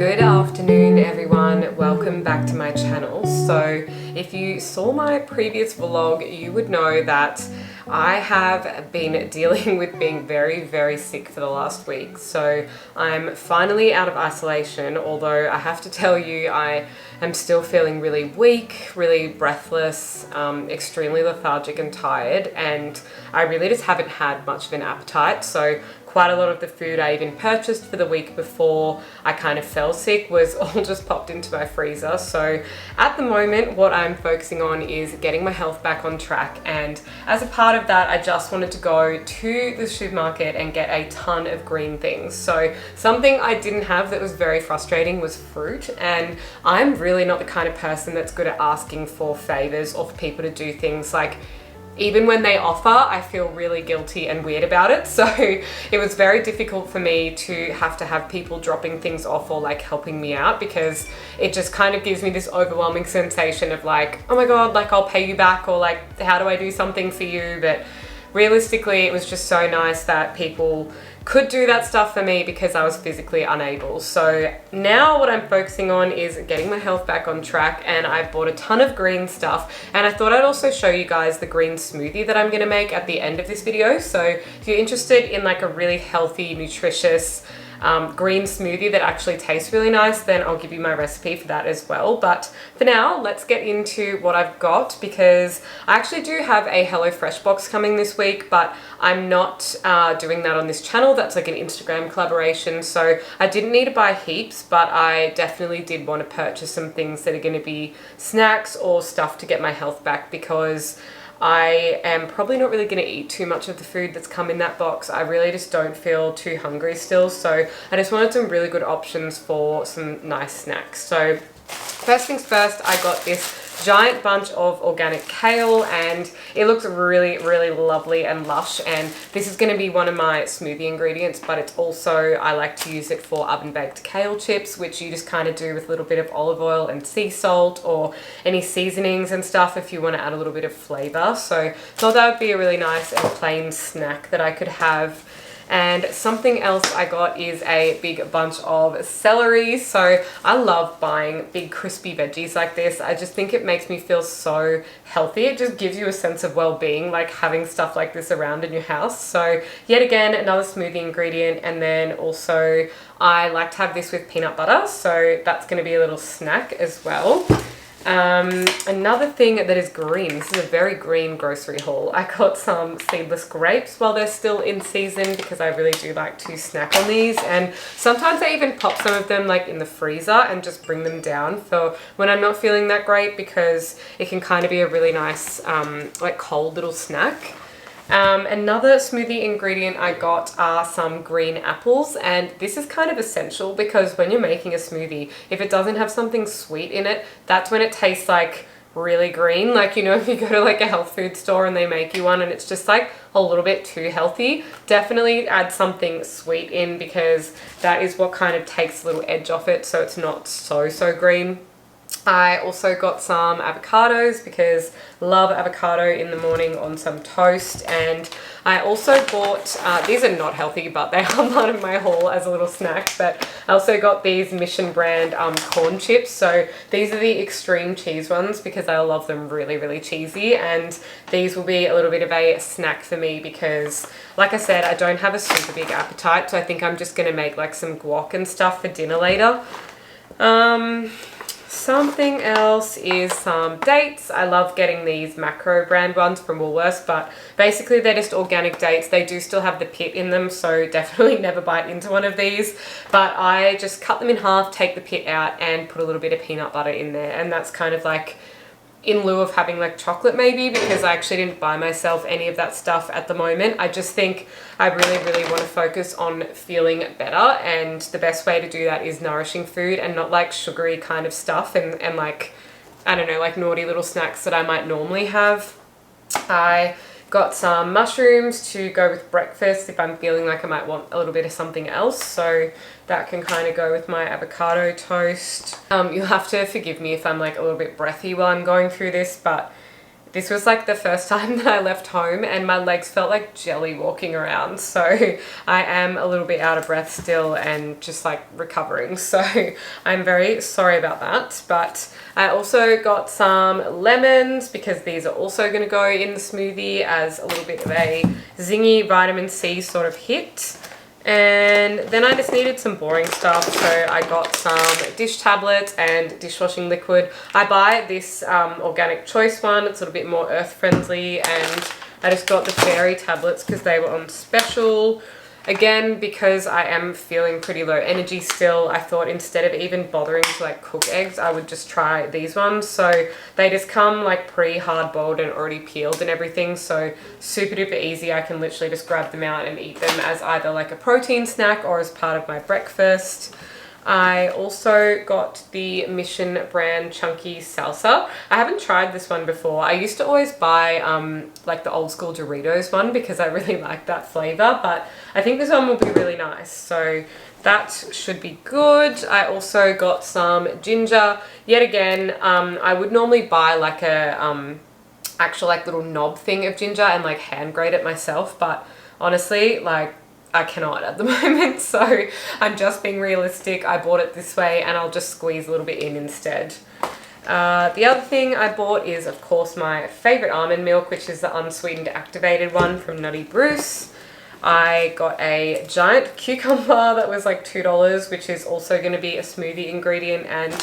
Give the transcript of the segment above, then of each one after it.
Good afternoon everyone, welcome back to my channel. So if you saw my previous vlog, you would know that I have been dealing with being very sick for the last week. So I'm finally out of isolation, although I have to tell you I am still feeling really weak, really breathless, extremely lethargic and tired, and I really just haven't had much of an appetite. So quite a lot of the food I even purchased for the week before I kind of fell sick was all just popped into my freezer. So at the moment, what I'm focusing on is getting my health back on track. And as a part of that, I just wanted to go to the supermarket and get a ton of green things. So something I didn't have that was very frustrating was fruit. And I'm really not the kind of person that's good at asking for favors or for people to do things. Like, even when they offer, I feel really guilty and weird about it. So it was very difficult for me to have people dropping things off or like helping me out, because it just kind of gives me this overwhelming sensation of like, oh my God, like I'll pay you back, or like, how do I do something for you? But realistically, it was just so nice that people could do that stuff for me because I was physically unable. So now what I'm focusing on is getting my health back on track, and I've bought a ton of green stuff, and I thought I'd also show you guys the green smoothie that I'm gonna make at the end of this video. So if you're interested in like a really healthy, nutritious green smoothie that actually tastes really nice, then I'll give you my recipe for that as well. But for now, let's get into what I've got, because I actually do have a HelloFresh box coming this week, but I'm not doing that on this channel. That's like an Instagram collaboration. So I didn't need to buy heaps, but I definitely did want to purchase some things that are going to be snacks or stuff to get my health back, because I am probably not really going to eat too much of the food that's come in that box. I really just don't feel too hungry still. So I just wanted some really good options for some nice snacks. So first things first, I got this giant bunch of organic kale, and it looks really lovely and lush, and this is going to be one of my smoothie ingredients, but it's also, I like to use it for oven baked kale chips, which you just kind of do with a little bit of olive oil and sea salt or any seasonings and stuff if you want to add a little bit of flavor. So I thought that would be a really nice and plain snack that I could have. And something else I got is a big bunch of celery. So I love buying big crispy veggies like this. I just think it makes me feel so healthy. It just gives you a sense of well-being, like having stuff like this around in your house. So yet again, another smoothie ingredient. And then also I like to have this with peanut butter. So that's going to be a little snack as well. Another thing that is green, this is a very green grocery haul. I got some seedless grapes while they're still in season, because I really do like to snack on these, and sometimes I even pop some of them like in the freezer and just bring them down for when I'm not feeling that great, because it can kind of be a really nice like cold little snack. Another smoothie ingredient I got are some green apples, and this is kind of essential because when you're making a smoothie, if it doesn't have something sweet in it, that's when it tastes like really green. Like, you know, if you go to like a health food store and they make you one and it's just like a little bit too healthy, definitely add something sweet in, because that is what kind of takes a little edge off it so it's not so green. I also got some avocados because I love avocado in the morning on some toast, and I also bought, these are not healthy but they are part of my haul as a little snack, but I also got these Mission brand corn chips. So these are the extreme cheese ones because I love them really cheesy, and these will be a little bit of a snack for me because, like I said, I don't have a super big appetite, so I think I'm just going to make like some guac and stuff for dinner later. Something else is some dates. I love getting these macro brand ones from Woolworths, but basically they're just organic dates. They do still have the pit in them, so definitely never bite into one of these. But I just cut them in half, take the pit out, and put a little bit of peanut butter in there. And that's kind of like in lieu of having like chocolate maybe, because I actually didn't buy myself any of that stuff at the moment. I just think I really want to focus on feeling better, and the best way to do that is nourishing food and not like sugary kind of stuff and like, I don't know, like naughty little snacks that I might normally have. I got some mushrooms to go with breakfast if I'm feeling like I might want a little bit of something else, so that can kind of go with my avocado toast. You'll have to forgive me if I'm like a little bit breathy while I'm going through this, but this was like the first time that I left home and my legs felt like jelly walking around. So I am a little bit out of breath still and just like recovering. So I'm very sorry about that. But I also got some lemons because these are also going to go in the smoothie as a little bit of a zingy vitamin C sort of hit. And then I just needed some boring stuff, so I got some dish tablets and dishwashing liquid. I buy this organic choice one. It's a little bit more earth friendly, and I just got the fairy tablets because they were on special. Again, because I am feeling pretty low energy still, I thought instead of even bothering to like cook eggs, I would just try these ones. So they just come like pre-hard boiled and already peeled and everything. So super duper easy. I can literally just grab them out and eat them as either like a protein snack or as part of my breakfast. I also got the Mission brand chunky salsa. I haven't tried this one before. I used to always buy like the old school Doritos one because I really like that flavor, but I think this one will be really nice. So that should be good. I also got some ginger. Yet again, I would normally buy like a actual like little knob thing of ginger and like hand grate it myself, but honestly, like I cannot at the moment, so I'm just being realistic. I bought it this way and I'll just squeeze a little bit in instead. The other thing I bought is, of course, my favorite almond milk, which is the unsweetened activated one from Nutty Bruce. I got a giant cucumber that was like $2, which is also going to be a smoothie ingredient and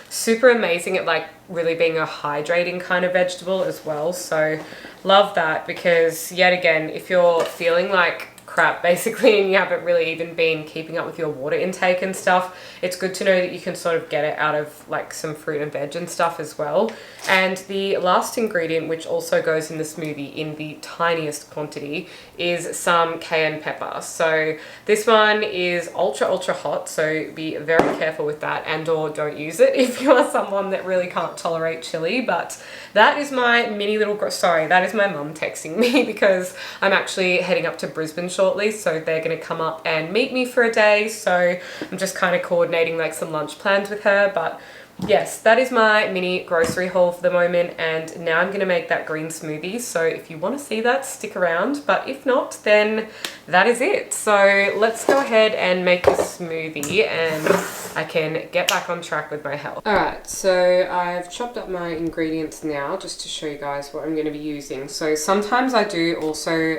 super amazing at like really being a hydrating kind of vegetable as well. So love that, because yet again, if you're feeling like crap basically and you haven't really even been keeping up with your water intake and stuff, it's good to know that you can sort of get it out of like some fruit and veg and stuff as well. And the last ingredient, which also goes in the smoothie in the tiniest quantity, is some cayenne pepper. So this one is ultra hot, so be very careful with that, and or don't use it if you are someone that really can't tolerate chili. But that is my mini little that is my mum texting me because I'm actually heading up to Brisbane shortly, so they're going to come up and meet me for a day. So I'm just kind of coordinating like some lunch plans with her. But yes, that is my mini grocery haul for the moment, and now I'm going to make that green smoothie. So if you want to see that, stick around, but if not, then that is it. So let's go ahead and make this smoothie and I can get back on track with my health. Alright, so I've chopped up my ingredients now just to show you guys what I'm going to be using. So sometimes I do also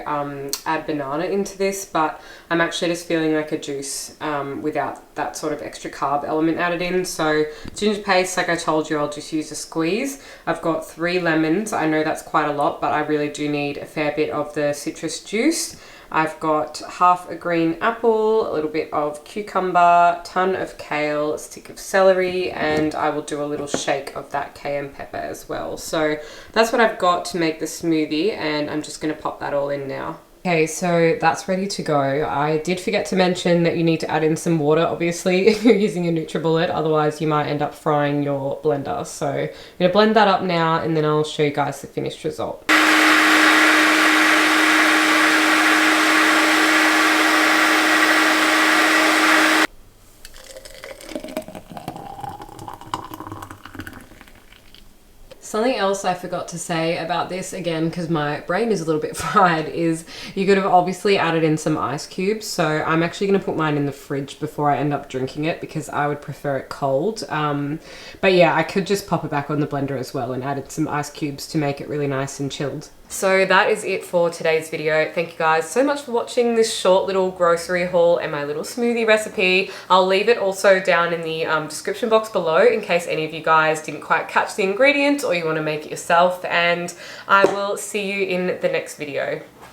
add banana into this, but I'm actually just feeling like a juice without that sort of extra carb element added in. So ginger paste, like I told you, I'll just use a squeeze. I've got 3 lemons. I know that's quite a lot, but I really do need a fair bit of the citrus juice. I've got half a green apple, a little bit of cucumber, ton of kale, a stick of celery, and I will do a little shake of that cayenne pepper as well. So that's what I've got to make the smoothie, and I'm just going to pop that all in now. Okay, so that's ready to go. I did forget to mention that you need to add in some water, obviously, if you're using a NutriBullet, otherwise you might end up frying your blender. So I'm going to blend that up now, and then I'll show you guys the finished result. Something else I forgot to say about this, again, because my brain is a little bit fried, is you could have obviously added in some ice cubes. So I'm actually going to put mine in the fridge before I end up drinking it because I would prefer it cold. But yeah, I could just pop it back on the blender as well and added some ice cubes to make it really nice and chilled. So that is it for today's video. Thank you guys so much for watching this short little grocery haul and my little smoothie recipe. I'll leave it also down in the description box below in case any of you guys didn't quite catch the ingredients or you want to make it yourself, and I will see you in the next video.